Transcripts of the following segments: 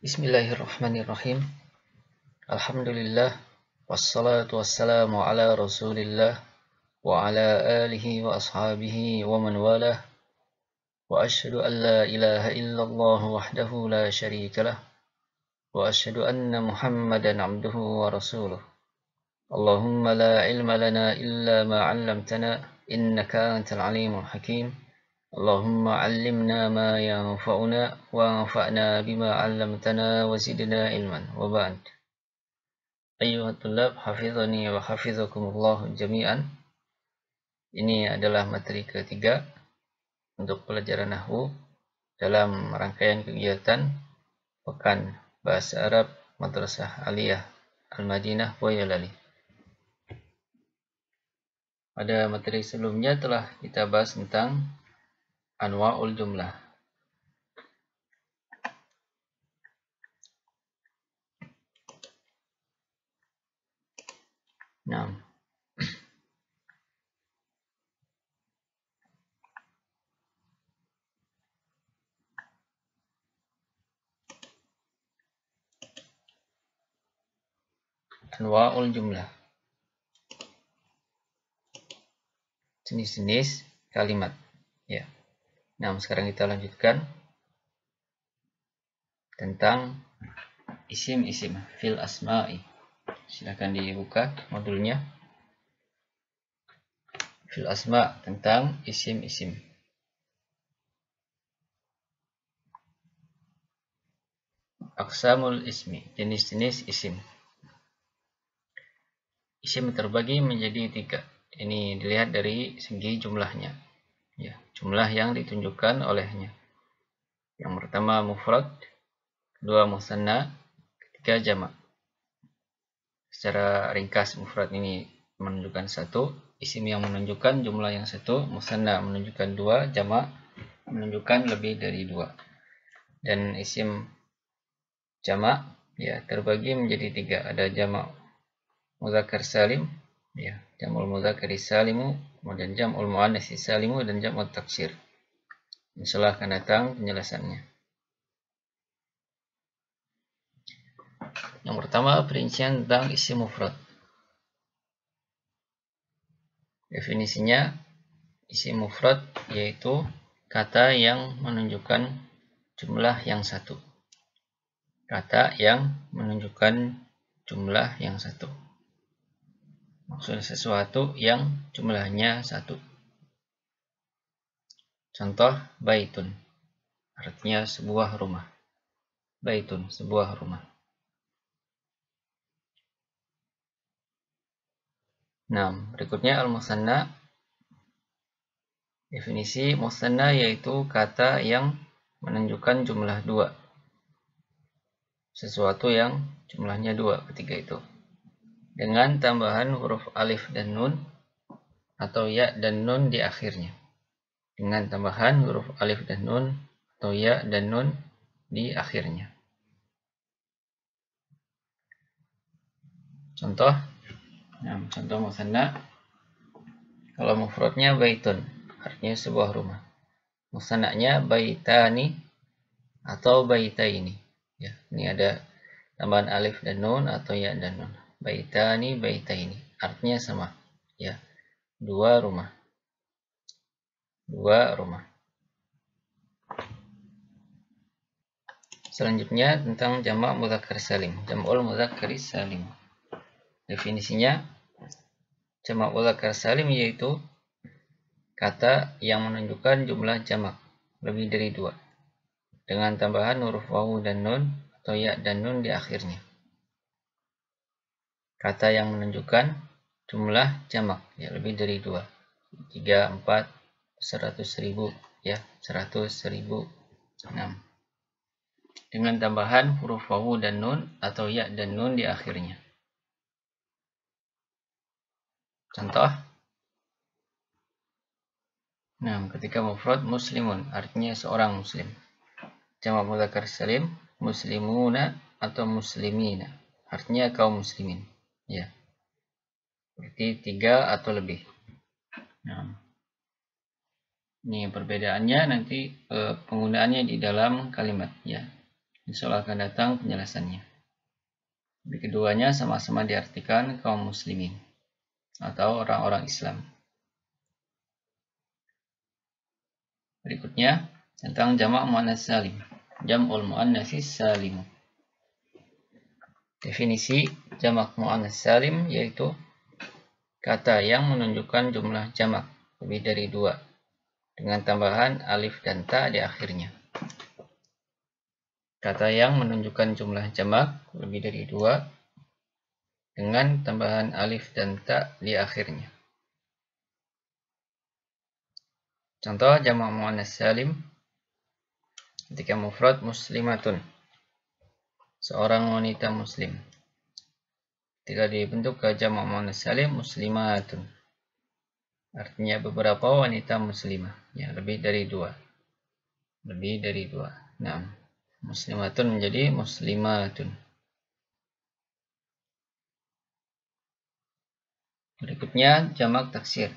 Bismillahirrahmanirrahim. Alhamdulillah. Wassalatu wassalamu ala rasulillah wa ala alihi wa ashabihi wa man walah. Wa ashhadu an la ilaha illallah wahdahu la syarika lah. Wa ashhadu anna Muhammadan abduhu wa rasuluh. Allahumma la ilma lana illa ma 'allamtana innaka antal alimul hakim. Allahumma 'allimna ma yanfa'una wa anfa'na bima 'allamtana wa zidna ilman wa ba'd. Ayyuhat tullab, hafizani wa hafizakumullah jami'an. Ini adalah materi ketiga untuk pelajaran nahwu dalam rangkaian kegiatan Pekan Bahasa Arab Madrasah Aliyah Al-Madinah Boyolali. Pada materi sebelumnya telah kita bahas tentang Anwa'ul Jumlah. Nah, Anwa'ul Jumlah, jenis-jenis kalimat. Ya. Nah, sekarang kita lanjutkan tentang isim-isim fil asma'i. Silakan dibuka modulnya. Fil asma, tentang isim-isim. Aqsamul ismi, jenis-jenis isim. Isim terbagi menjadi 3. Ini dilihat dari segi jumlahnya. Ya, jumlah yang ditunjukkan olehnya. Yang pertama mufrad, kedua musanna, ketiga jamak. Secara ringkas, mufrad ini menunjukkan 1, isim yang menunjukkan jumlah yang 1, musanna menunjukkan 2, jamak menunjukkan lebih dari 2. Dan isim jamak ya terbagi menjadi 3. Ada jamak mudzakkar salim, ya, jamul mudzakkari salimu, kemudian jamul muannats salimu, dan jamut taksir. Insyaallah akan datang penjelasannya. Yang pertama, perincian tentang isim mufrad. Definisinya, isim mufrad yaitu kata yang menunjukkan jumlah yang 1. Kata yang menunjukkan jumlah yang 1. Maksudnya sesuatu yang jumlahnya 1. Contoh, baitun, artinya sebuah rumah. Baitun, sebuah rumah. Nah, berikutnya al-musanna. Definisi musanna yaitu kata yang menunjukkan jumlah 2. Sesuatu yang jumlahnya 2 ketika itu. Dengan tambahan huruf alif dan nun atau ya dan nun di akhirnya. Dengan tambahan huruf alif dan nun atau ya dan nun di akhirnya. Contoh, contoh musanna. Kalau mufradnya baitun, artinya sebuah rumah. Musannanya baitani atau baitaini. Ya, ini ada tambahan alif dan nun atau ya dan nun. Baitani, baitaini, artinya sama. Ya, 2 rumah. 2 rumah. Selanjutnya tentang jamak mudzakkar salim. Jam'ul mudzakkari salim. Definisinya, jamak mudzakkar salim yaitu kata yang menunjukkan jumlah jamak lebih dari 2 dengan tambahan huruf wawu dan nun atau ya dan nun di akhirnya. Kata yang menunjukkan jumlah jamak ya lebih dari 2. 3, 4, 100.000, ya, 100.000, 6. Dengan tambahan huruf wawu dan nun atau ya dan nun di akhirnya. Contoh, ketika mufrad muslimun, artinya seorang muslim. Jamak mudzakkar salim muslimuna atau muslimina, artinya kaum muslimin. Ya, berarti 3 atau lebih. Ini perbedaannya nanti penggunaannya di dalam kalimat. Ya, Insyaallah akan datang penjelasannya. Di keduanya sama-sama diartikan kaum muslimin atau orang-orang Islam. Berikutnya tentang jamak muannats salim. Jam'ul muannatsis salim. Definisi jamak muannats salim yaitu kata yang menunjukkan jumlah jamak lebih dari 2 dengan tambahan alif dan ta di akhirnya. Kata yang menunjukkan jumlah jamak lebih dari 2 dengan tambahan alif dan ta di akhirnya. Contoh jamak muannats salim ketika mufrad muslimatun, seorang wanita muslim. Ketika dibentuk ke jamak muannats salim muslimatun, artinya beberapa wanita muslimah, ya lebih dari 2. Lebih dari 2. Nah, muslimatun menjadi muslimatun. Berikutnya jamak taksir.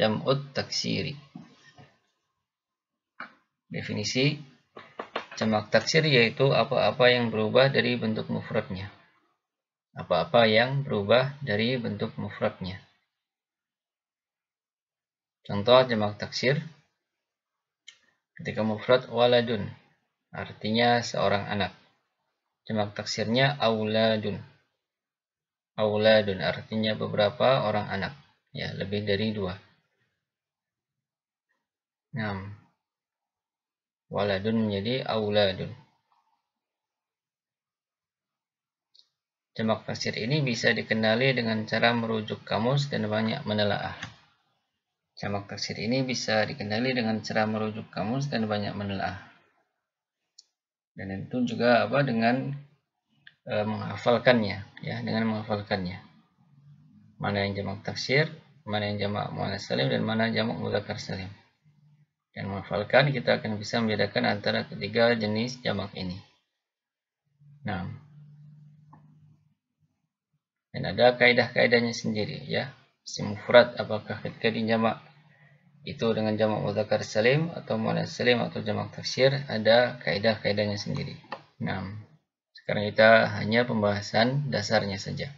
Jam'ut taksiri. Definisi jamak taksir yaitu apa-apa yang berubah dari bentuk mufradnya. Apa-apa yang berubah dari bentuk mufradnya. Contoh jamak taksir ketika mufrad waladun, artinya seorang anak. Jamak taksirnya auladun. Auladun artinya beberapa orang anak, ya lebih dari 2. Nah, waladun menjadi auladun. Jamak taksir ini bisa dikenali dengan cara merujuk kamus dan banyak menelaah. Jamak taksir ini bisa dikenali dengan cara merujuk kamus dan banyak menelaah. Dan itu juga dengan menghafalkannya, ya, dengan menghafalkannya. Mana yang jamak taksir, mana yang jamak muannats salim, dan mana jamak mudzakkar salim. Dan menghafalkan kita akan bisa membedakan antara ketiga jenis jamak ini. Nah, dan ada kaidah-kaidahnya sendiri, ya. Isim mufrad apakah ketika dijamak itu dengan jamak mudzakkar salim atau muannats salim atau jamak taksir, ada kaidah-kaidahnya sendiri. Nah, sekarang kita hanya pembahasan dasarnya saja.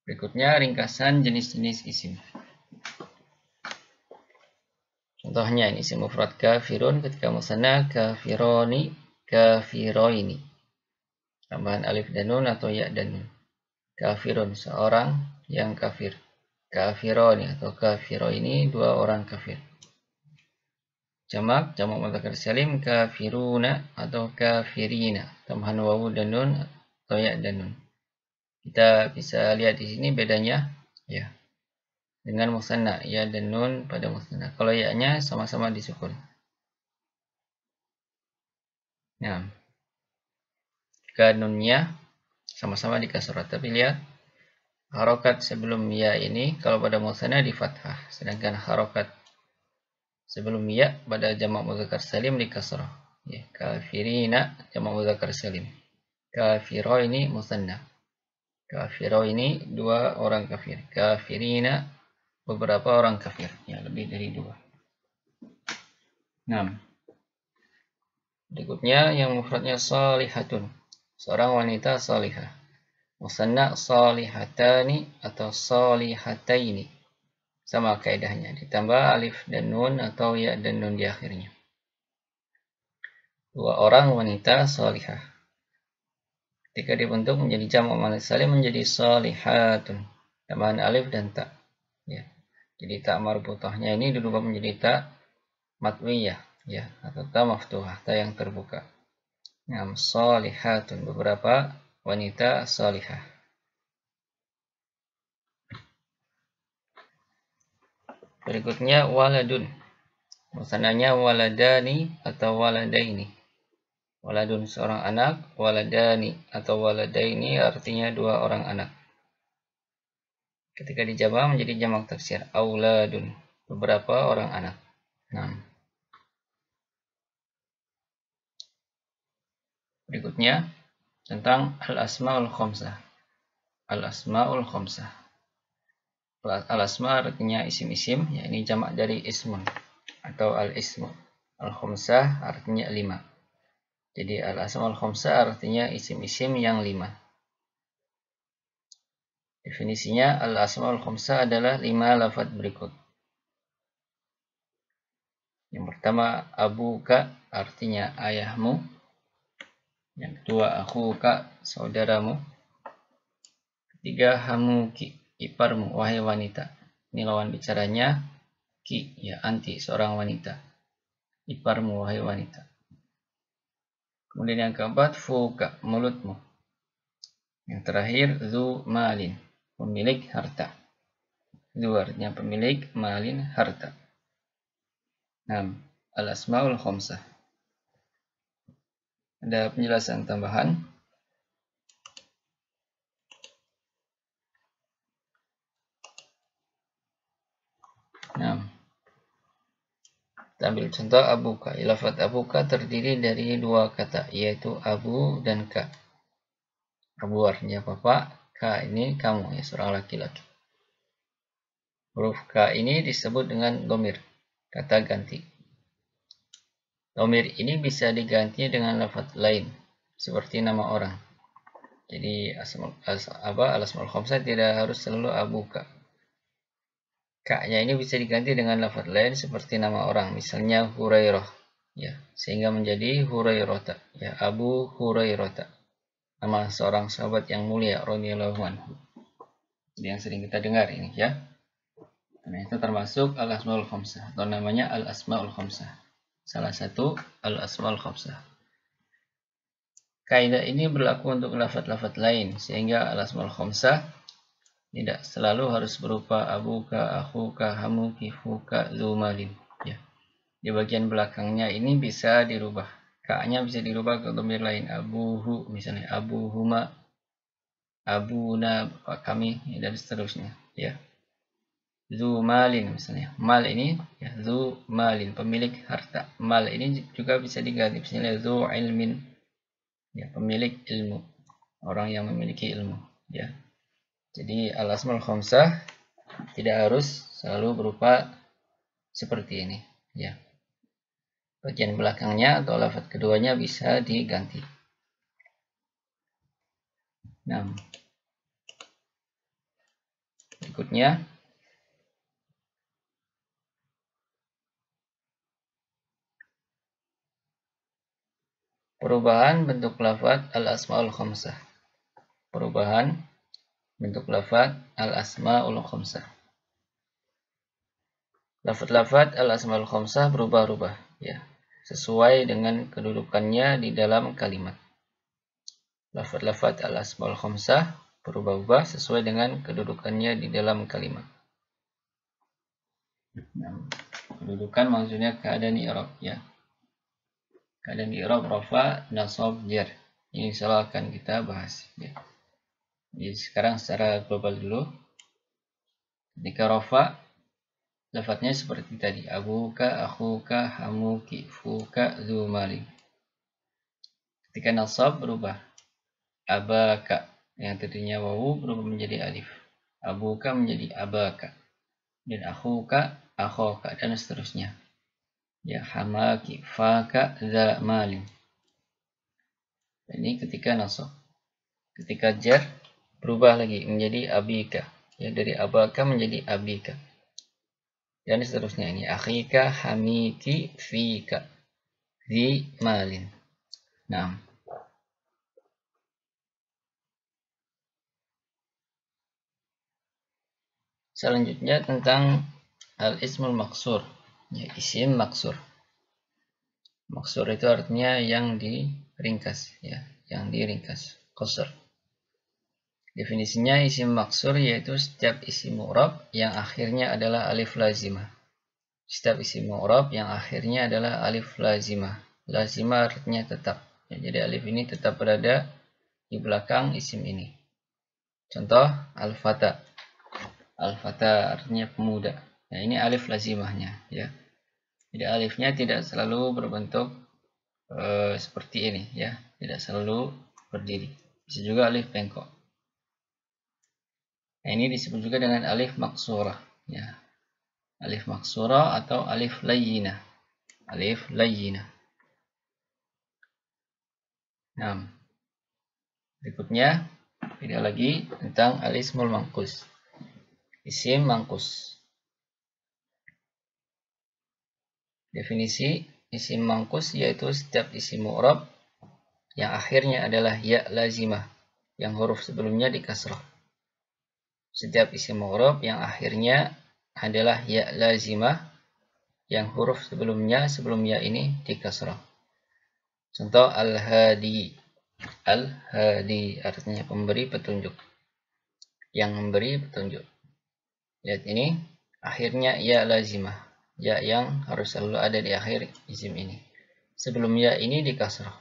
Berikutnya ringkasan jenis-jenis isim. Contohnya ini isim mufrad kafirun ketika musanna kafironi, kafiroini. Tambahan alif dan nun atau ya dan nun. Kafirun seorang yang kafir. Kafironi atau kafiroini 2 orang kafir. Jamak mudzakkar salim kafiruna atau kafirina. Tambahan wawu dan nun atau ya dan nun. Kita bisa lihat di sini bedanya, ya. Dengan musanna, ya dan nun pada musanna. Kalau ya-nya sama-sama disukun. Nah, jika nunnya sama-sama di kasrah, tapi lihat harokat sebelum ya ini kalau pada musanna di fathah, sedangkan harokat sebelum ya pada jamak mudzakkar salim di kasrah. Ya, kafirina jamak mudzakkar salim. Kafiro ini musanna. Kafiro ini 2 orang kafir. Kafirina beberapa orang kafir, ya lebih dari 2. Nah, berikutnya yang mufradnya shalihatun, seorang wanita salihah. Musanna shalihatani atau shalihataini, sama kaidahnya, ditambah alif dan nun atau ya dan nun di akhirnya. 2 orang wanita salihah. Ketika dibentuk menjadi jamak muannats salim menjadi shalihatun, tambahan alif dan ta. Ya. Jadi ta marbutahnya ini dirubah menjadi ta matwiyah, ya, atau ta maftuhah, ta yang terbuka. Nah, shalihatun beberapa wanita salihah. Berikutnya waladun. Musannanya waladani atau waladaini. Waladun seorang anak, waladani atau waladaini artinya 2 orang anak. Ketika dijamak menjadi jamak taksir auladun, beberapa orang anak. Nah, berikutnya tentang al-asmaul khamsah. Al-asmaul khamsah. Al-asma artinya isim-isim, ya ini jamak dari ismun atau al-ismu. al-khamsah artinya 5. Jadi al-asmaul khamsah artinya isim-isim yang 5. Definisinya al-asmaul khamsah adalah 5 lafaz berikut. Yang pertama, abuka artinya ayahmu. Yang kedua, akhuka saudaramu. Ketiga, hamuki iparmu wahai wanita. Ini lawan bicaranya ki, ya anti seorang wanita. Iparmu wahai wanita. Kemudian yang keempat, fuka mulutmu. Yang terakhir, zu malin pemilik harta. Zu artinya pemilik, malin harta. 6. Al-asmaul khamsah. Ada penjelasan tambahan. Nah, kita ambil contoh abuka. Lafaz abuka terdiri dari 2 kata, yaitu abu dan ka. Abu artinya bapak, ka ini kamu, ya seorang laki-laki. Huruf ka ini disebut dengan domir, kata ganti. Domir ini bisa diganti dengan lafaz lain, seperti nama orang. Jadi al-asmaul khamsah tidak harus selalu abuka. Ka-nya ini bisa diganti dengan lafaz lain seperti nama orang, misalnya Hurairah, ya, sehingga menjadi Hurairata, ya, Abu Hurairata, nama seorang sahabat yang mulia radhiyallahu anhu. Jadi yang sering kita dengar ini, ya. Karena itu termasuk al-asmaul khamsah atau namanya al-asmaul khamsah. Salah satu al-asmaul khamsah. Kaidah ini berlaku untuk lafaz-lafaz lain, sehingga al-asmaul khamsah tidak selalu harus berupa abuka, akhuka, hamuki, fuka, zumalin. Ya. Di bagian belakangnya ini bisa dirubah. Ka-nya bisa dirubah ke domir lain. Abuhu, misalnya abuhuma, abuna, bapak kami, dan seterusnya. Ya. Zumalin, misalnya. Mal ini, ya, zumalin, pemilik harta. Mal ini juga bisa diganti, misalnya zu ilmin, ya, pemilik ilmu. Orang yang memiliki ilmu. Ya. Jadi al-asmaul khamsah tidak harus selalu berupa seperti ini, ya. Bagian belakangnya atau lafaz keduanya bisa diganti. 6. Berikutnya, perubahan bentuk lafaz al-asmaul khamsah. Perubahan bentuk lafaz al-asmaul khamsah. Lafaz-lafaz al-asmaul khamsah berubah-ubah, ya, sesuai dengan kedudukannya di dalam kalimat. Lafaz-lafaz al-asmaul khamsah berubah-ubah sesuai dengan kedudukannya di dalam kalimat. Nah, kedudukan maksudnya keadaan i'rab, ya. Keadaan i'rab rafa, nasab, jar. Ini insyaallah akan kita bahas, ya. Jadi sekarang secara global dulu. Ketika rafa, lafadznya seperti tadi, abuka, akhuka, hamuki, fuka, zumali. Ketika nasab berubah, abaka, yang tadinya wawu berubah menjadi alif. Abuka menjadi abaka. Dan akhuka, akhoka, dan seterusnya. Ya, hamaki, faka, za malin. Ini ketika nasab. Ketika jar berubah lagi menjadi abika. Ya, dari abaka menjadi abika. Dan seterusnya ini akhika, hamiki, fika, zi malin. Nah, selanjutnya tentang al-ismul maksur, ya, isim maksur. Maksur itu artinya yang diringkas, ya, yang diringkas, qasr. Definisinya isim maksur yaitu setiap isim mu'rab yang akhirnya adalah alif lazimah. Setiap isim mu'rab yang akhirnya adalah alif lazimah. Lazimah artinya tetap. Ya, jadi alif ini tetap berada di belakang isim ini. Contoh al-fata. Al-fata artinya pemuda. Nah, ini alif lazimahnya, ya. Jadi alifnya tidak selalu berbentuk seperti ini, ya. Tidak selalu berdiri. Bisa juga alif bengkok. Nah, ini disebut juga dengan alif maksurah, ya. Alif maksurah atau alif layyinah. alif layyinah. Nah, berikutnya beda lagi tentang al-ismul manqus. Isim manqus. Definisi isim manqus yaitu setiap isim mu'rab yang akhirnya adalah ya lazimah, yang huruf sebelumnya dikasrah. Setiap isim mu'rab yang akhirnya adalah ya lazimah, yang huruf sebelum ya ini dikasrah. Contoh al-hadi. Al-hadi artinya pemberi petunjuk. Yang memberi petunjuk. Lihat ini, akhirnya ya lazimah. Ya yang harus selalu ada di akhir isim ini. Sebelum ya ini dikasrah.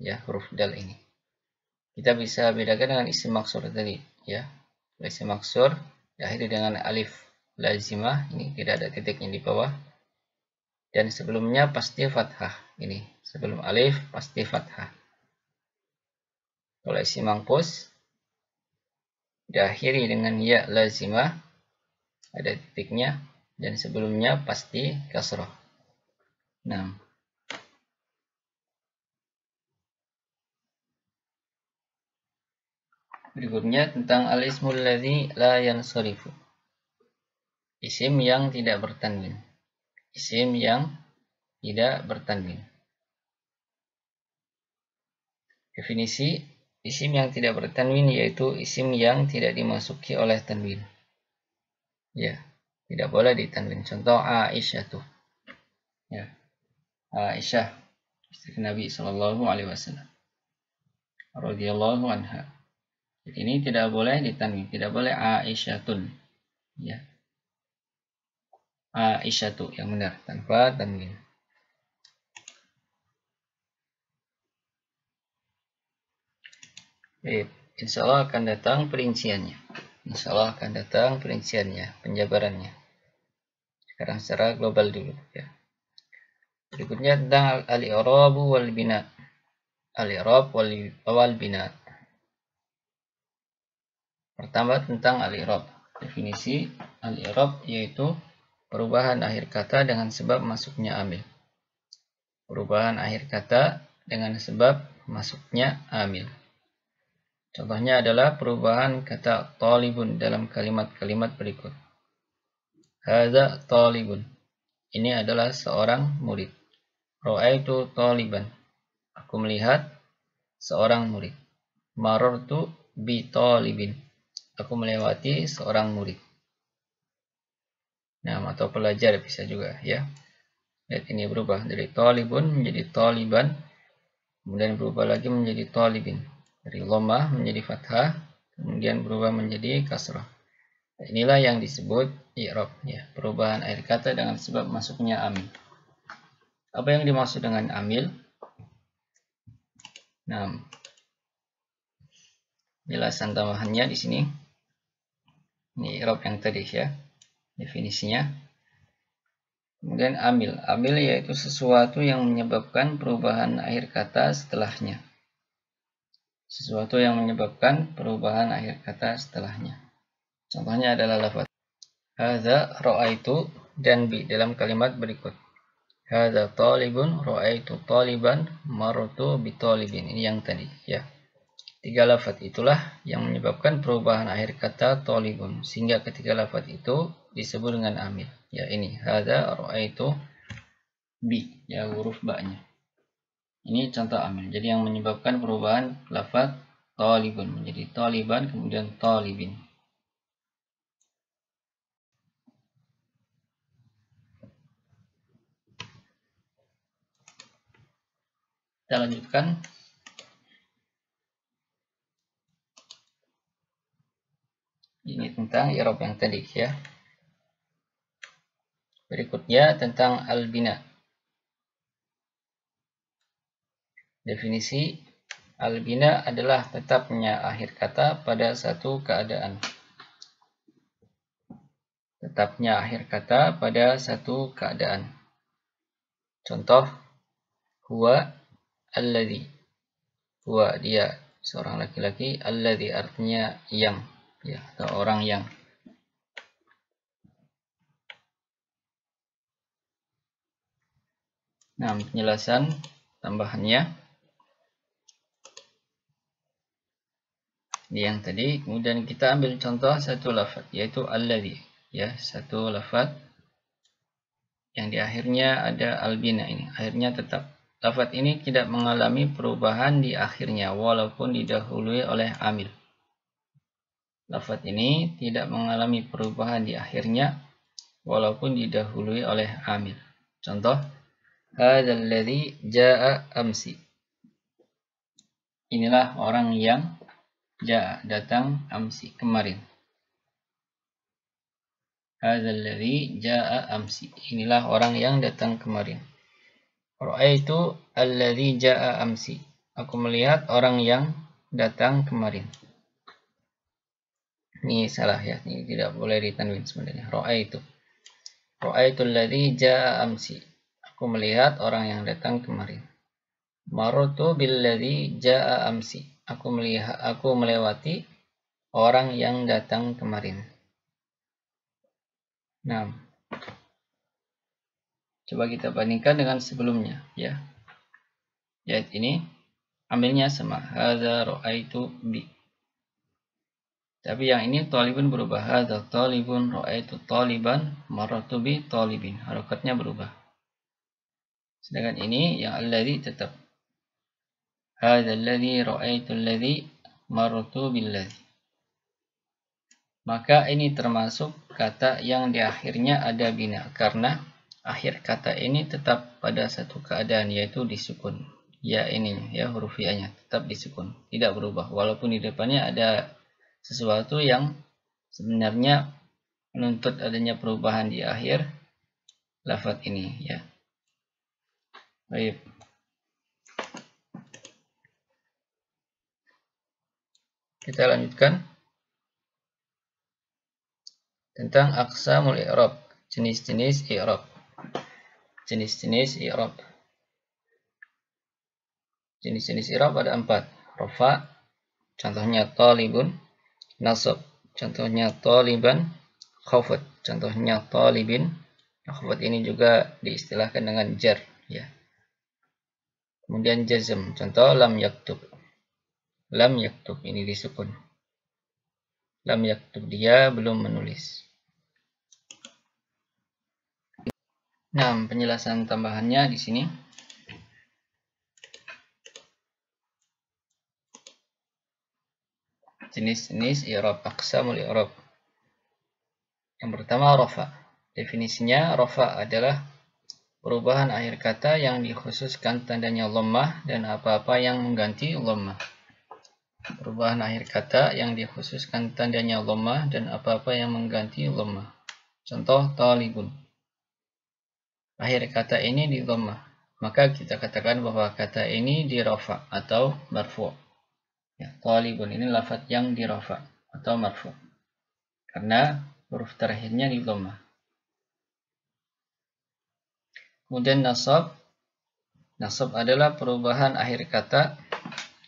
Ya, huruf dal ini. Kita bisa bedakan dengan isim maksur tadi. Ya, isim maksur diakhiri dengan alif lazimah. Ini tidak ada titiknya di bawah. Dan sebelumnya pasti fathah. Ini, sebelum alif pasti fathah. Kalau isim manqus diakhiri dengan ya lazimah, ada titiknya, dan sebelumnya pasti kasrah. Nah, berikutnya tentang al-ismul ladzi la yansarifu. Isim yang tidak bertanwin. Isim yang tidak bertanwin. Definisi isim yang tidak bertanwin yaitu isim yang tidak dimasuki oleh tanwin. Ya, tidak boleh ditanwin. Contoh Aisyah tuh. Ya, Aisyah istri Nabi Shallallahu Alaihi Wasallam radhiyallahu anha. Jadi ini tidak boleh ditanwin, tidak boleh Aisyatun. Ya, Aisyatu yang benar tanpa tanwin. Insya Allah akan datang perinciannya. Insya Allah akan datang perinciannya, penjabarannya. Sekarang secara global dulu ya. Berikutnya tentang al-i'rab wal bina. Al-i'rab wal bina. Pertama tentang al-i'rab. Definisi al-i'rab yaitu perubahan akhir kata dengan sebab masuknya amil. Perubahan akhir kata dengan sebab masuknya amil. Contohnya adalah perubahan kata talibun dalam kalimat-kalimat berikut. Hadza talibun. Ini adalah seorang murid. Ra'aitu taliban. Aku melihat seorang murid. Marartu bi talibin. Aku melewati seorang murid. Nah, atau pelajar bisa juga ya. Lihat ini berubah dari talibun menjadi taliban. Kemudian berubah lagi menjadi talibin. Dari dhammah menjadi fathah. Kemudian berubah menjadi kasrah. Inilah yang disebut i'rab ya, perubahan akhir kata dengan sebab masuknya amil. Apa yang dimaksud dengan amil? Nah, jelasan tambahannya di sini. Ini i'rab yang tadi ya, definisinya. Kemudian amil. Amil yaitu sesuatu yang menyebabkan perubahan akhir kata setelahnya. Sesuatu yang menyebabkan perubahan akhir kata setelahnya. Contohnya adalah lafaz hadza ra'aitu dan bi dalam kalimat berikut. Hadza talibun ra'aitu taliban marartu bi talibin. Ini yang tadi ya. 3 lafaz itulah yang menyebabkan perubahan akhir kata talibun sehingga ketiga lafaz itu disebut dengan amil. Ya ini hadza ra'aitu bi ya huruf ba-nya. Ini contoh amil. Jadi yang menyebabkan perubahan lafaz talibun menjadi taliban kemudian talibin. Kita lanjutkan. Ini tentang i'rab yang tadi ya. Berikutnya tentang al-bina. Definisi al-bina adalah tetapnya akhir kata pada satu keadaan. Tetapnya akhir kata pada satu keadaan. Contoh huwa alladzi. Huwa dia seorang laki-laki, alladzi artinya yang ya atau orang yang. Nah, penjelasan tambahannya yang tadi. Kemudian kita ambil contoh satu lafaz, yaitu alladzi, ya, satu lafaz yang di akhirnya ada albina ini, akhirnya tetap. Lafaz ini tidak mengalami perubahan di akhirnya walaupun didahului oleh amil. Lafaz ini tidak mengalami perubahan di akhirnya walaupun didahului oleh amil. Contoh, hadzal ladzi jaa amsi. Inilah orang yang jaa, datang, amsi, kemarin. Hadzal ladzi jaa amsi. Inilah orang yang datang kemarin. Ra'aitu alladzi jaa amsi. Aku melihat orang yang datang kemarin. Ini salah ya, ini tidak boleh ditanwin sebenarnya. Ra'aitu alladzi jaa amsi. Aku melihat orang yang datang kemarin. Marartu billadzi jaa amsi. Aku melewati orang yang datang kemarin. Nah, coba kita bandingkan dengan sebelumnya, ya. Ayat ini ambilnya sama, hadza ra'aitu bi. Tapi yang ini talibun berubah, hadza talibun ra'aitu taliban marartu bi talibin. Harokatnya berubah. Sedangkan ini yang alladzi tetap. Hadzal ladzi ra'aitu alladzi marartu billadzi. Maka ini termasuk kata yang di akhirnya ada bina, karena akhir kata ini tetap pada satu keadaan, yaitu disukun. Ya ini, ya huruf ya-nya tetap disukun, tidak berubah. Walaupun di depannya ada sesuatu yang sebenarnya menuntut adanya perubahan di akhir lafaz ini, ya. Baik. Kita lanjutkan tentang aqsamul i'rab, jenis-jenis i'rab. Jenis-jenis i'rab. Jenis-jenis i'rab ada 4. Rafa, contohnya talibun. Nasab, contohnya taliban. Khafad, contohnya talibin. Khafad ini juga diistilahkan dengan jar, ya. Kemudian jazm, contoh lam yaktub. Lam yaktub ini disukun. Lam yaktub, dia belum menulis. Nah, penjelasan tambahannya di sini. Jenis-jenis i'rab, aqsamul i'rab. Yang pertama rafa. Definisinya rafa adalah perubahan akhir kata yang dikhususkan tandanya dhammah dan apa-apa yang mengganti dhammah. Perubahan akhir kata yang dikhususkan tandanya dhammah dan apa-apa yang mengganti dhammah. Contoh talibun. Akhir kata ini di dhammah, maka kita katakan bahwa kata ini di rafa atau marfu'. Ya, talibun ini lafaz yang di rafa atau marfu' karena huruf terakhirnya di dhammah. Kemudian nasab. Nasab adalah perubahan akhir kata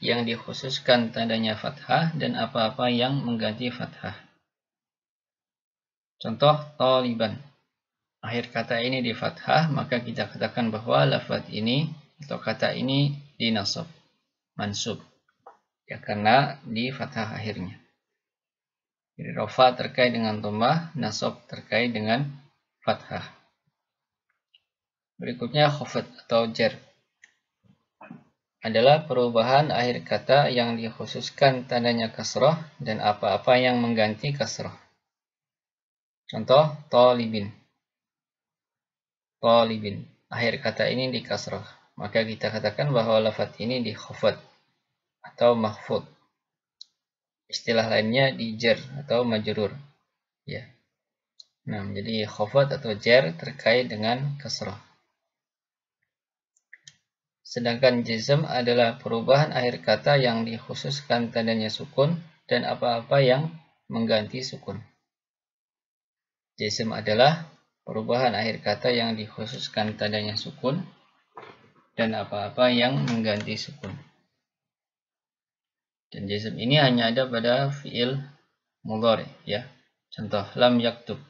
yang dikhususkan tandanya fathah dan apa-apa yang mengganti fathah. Contoh taliban. Akhir kata ini di fathah, maka kita katakan bahwa lafaz ini atau kata ini dinasab, mansub. Ya, karena di fathah akhirnya. Jadi rafa terkait dengan dhammah, nasab terkait dengan fathah. Berikutnya khafad atau jar. Adalah perubahan akhir kata yang dikhususkan tandanya kasrah dan apa-apa yang mengganti kasrah. Contoh talibin. Talibin. Akhir kata ini di kasrah, maka kita katakan bahwa lafaz ini di khafad atau mahfud. Istilah lainnya di jar atau majrur, ya. Nah, jadi khafad atau jar terkait dengan kasrah. Sedangkan jazm adalah perubahan akhir kata yang dikhususkan tandanya sukun dan apa-apa yang mengganti sukun. Jazm adalah perubahan akhir kata yang dikhususkan tandanya sukun dan apa-apa yang mengganti sukun. Dan jazm ini hanya ada pada fi'il mudhari, ya. Contoh lam yaktub.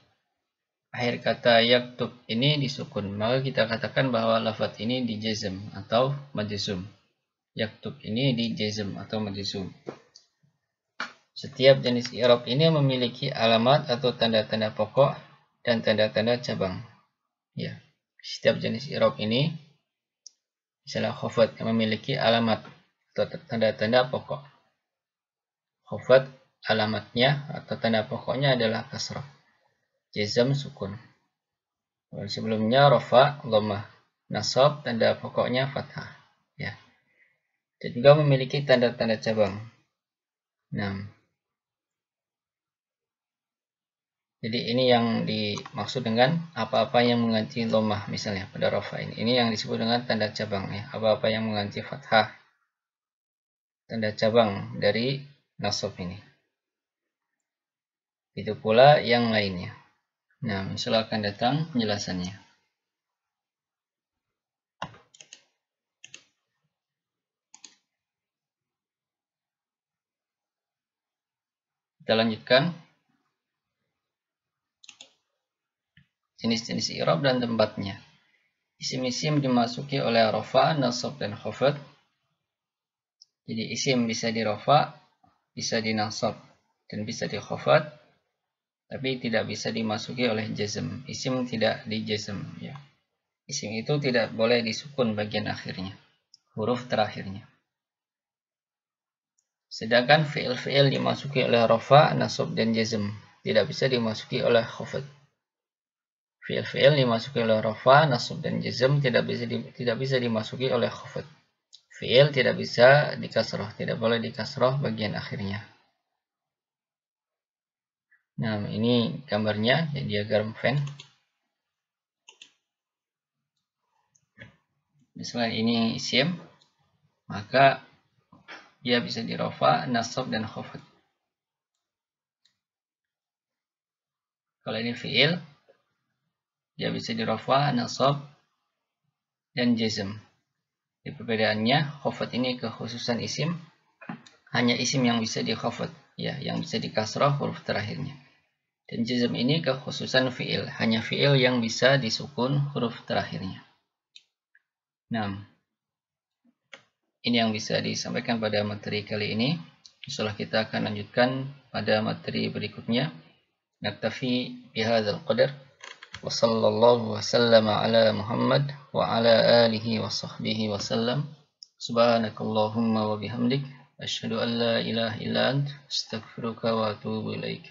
akhir kata yaktub ini disukun, maka kita katakan bahwa lafadz ini dijazm atau majzum. Yaktub ini dijazm atau majzum. Setiap jenis i'rab ini memiliki alamat atau tanda-tanda pokok dan tanda-tanda cabang. Ya, setiap jenis i'rab ini, misalnya khafad, yang memiliki alamat atau tanda-tanda pokok. Khafad alamatnya atau tanda pokoknya adalah kasrah. Jazm sukun. Sebelumnya rafa dhammah. Nasab tanda pokoknya fathah. Ya. Dan juga memiliki tanda-tanda cabang. 6. Jadi ini yang dimaksud dengan apa-apa yang mengganti dhammah misalnya pada rafa ini. Ini yang disebut dengan tanda cabang ya. Apa-apa yang mengganti fathah. Tanda cabang dari nasab ini. Itu pula yang lainnya. Nah, misalnya akan datang penjelasannya. Kita lanjutkan. Jenis-jenis i'rab dan tempatnya. Isim-isim dimasuki oleh rafa, nasab, dan khafad. Jadi isim bisa di rafa, bisa di nasab, dan bisa di khafad, tapi tidak bisa dimasuki oleh jazm. Isim tidak di jazm. Ya. Isim itu tidak boleh disukun bagian akhirnya, huruf terakhirnya. Sedangkan fi'il-fi'il dimasuki oleh rafa, nasab, dan jazm, tidak bisa dimasuki oleh khafad. Fi'il-fi'il dimasuki oleh rafa, nasab, dan jazm tidak bisa dimasuki oleh khafad. Fi'il tidak bisa dikasrah, tidak boleh dikasrah bagian akhirnya. Nah, ini gambarnya, diagram Venn. Misalnya ini isim, maka dia bisa di rafa, nasab, dan khafad. Kalau ini fi'il, dia bisa di rafa, nasab, dan jazm. Di perbedaannya, khafad ini kekhususan isim, hanya isim yang bisa di khafad, ya, yang bisa di kasrah huruf terakhirnya. Dan jazm ini kekhususan fi'il, hanya fi'il yang bisa disukun huruf terakhirnya. Nah, ini yang bisa disampaikan pada materi kali ini. Insyaallah kita akan lanjutkan pada materi berikutnya. Naktafi bihadzal qadar. Wa sallallahu wa sallama ala Muhammad wa ala alihi wa sahbihi wa sallam. Subhanakallahumma wa bihamdik asyhadu an la ilaha illa ant astaghfiruka wa atubu ilaik.